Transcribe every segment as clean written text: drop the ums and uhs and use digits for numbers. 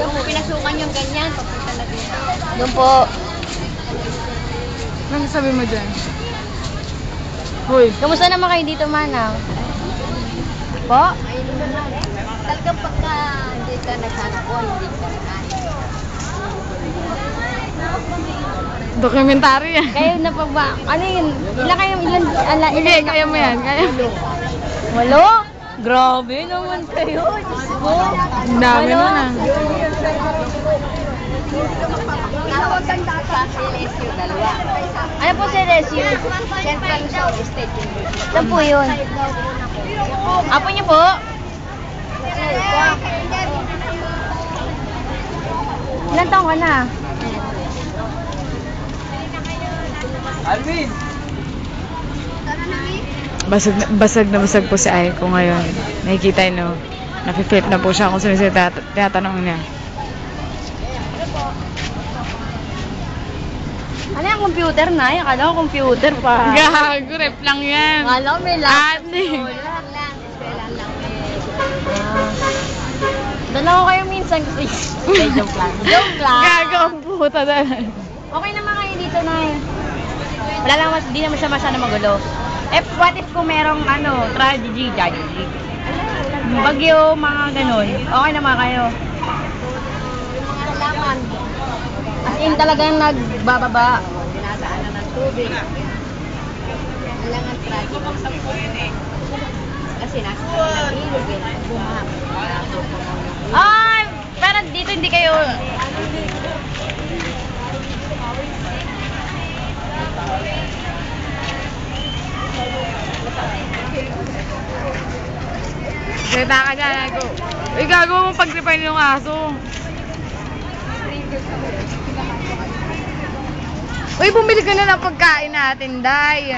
Yung pinasukan yung ganyan, papunta na dito. Doon po. Anong sabi mo dyan? Hoy. Kamusta naman kayo dito, Manang? Po? Ayun naman lang. Talagang pagka hindi ka naghanap po, hindi ka naghanap. Dokumentary yan. Kayo na pa ba? Ano yun? Ilan? Hindi, kaya mo yan. Kaya. Walo? Grabe naman kayo. Diyos ko. Ang dami Walo? nun ah. Tawag kang data sa LSU, dalawa. Ano po si LSU? Central Luzon State University. Saan po yun? Apo niyo po? Ilan taong ka na? Alvin! Basag po si Aiko ngayon. Nakikita nyo. Napi-flip na po siya kung sino siya tinatanong niya. Ano yung computer na? Akala ko computer pa. Gago, rep lang yan. Akala ko may laptop. Ate. Dala ko kayo minsan kasi. Joke lang. Joke lang. Gago ang puta dahil. Okay naman kayo dito, Nay. Wala lang, di naman siya masyado magulo. What if kung merong tragedy. Bagyo, mga ganun. Okay naman kayo. Halaman. As in talagang nagbababa. Dinadaanan ng tubig. Kailangan tragedy. Kasi nasa ilog eh. Bumaha. Ay! Pero dito hindi kayo... Salita ka dyan, Aiko. Uy, gago mo pag-repair yung aso. Uy, bumili ka na ng pagkain natin, Day.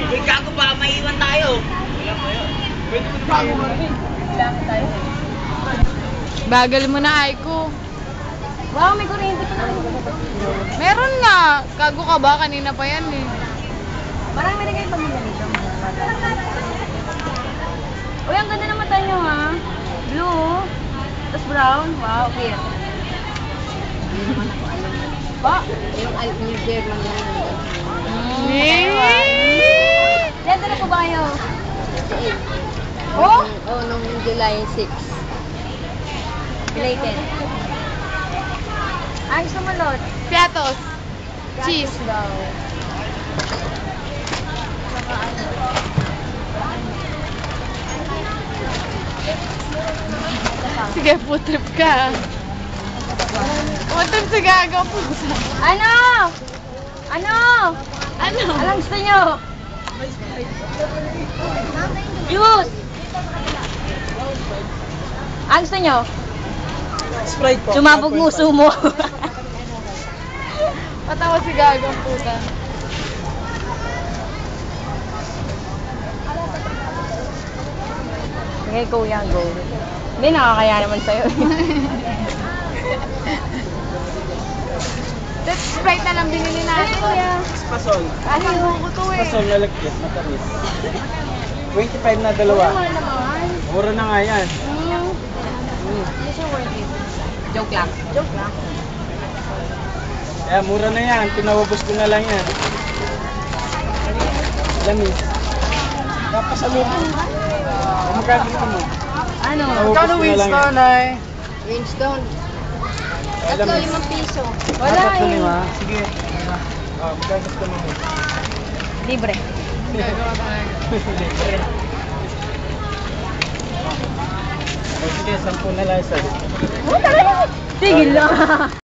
Uy, gago baka maiwan tayo. Bagal mo na, Aiko. Wow, may kuryente pa naman. Meron nga. Kago ka ba? Kanina pa yan eh. Parang may nagay pamilya nito. Uy, ang ganda ng mata nyo ha. Blue. Tapos brown. Wow, clear. Hindi naman ako alam. Pa? Yung New German lang. Lento na po ba kayo? 58. Oh? Oo, nung July 6. July 10. Ay, gusto mo, Lord? Piatos. Cheese. daw. Sige, food trip ka. Food trip si Gago. Ano? Ano? Ano? Anong gusto nyo? Juice! Ang gusto nyo? Sprite po. Sumabog nguso mo. Patawa si Gago ang puta. Okay, kuya, go. Hindi, nakakaya naman sa'yo. That Sprite na lang binili natin. kuya. Pasol. Ano yung to eh? Pasol na lagkit, matamis. 25 na dalawa. Ano naman? Mura na nga yan. Hindi siya worth it. Joke lang. Joke lang. Kaya mura na yan. Pinawabos ko na lang yan. Lamis. Tapos sa lupa. Magkano mo? Ano? Magkano Winston ay? Winston. Tatlo, 5 piso. Wala Tatlo eh. lima. Sige. Magkano gusto mo? Libre. Sige, 10 na lang isa. Oh, talaga? Tigil lang.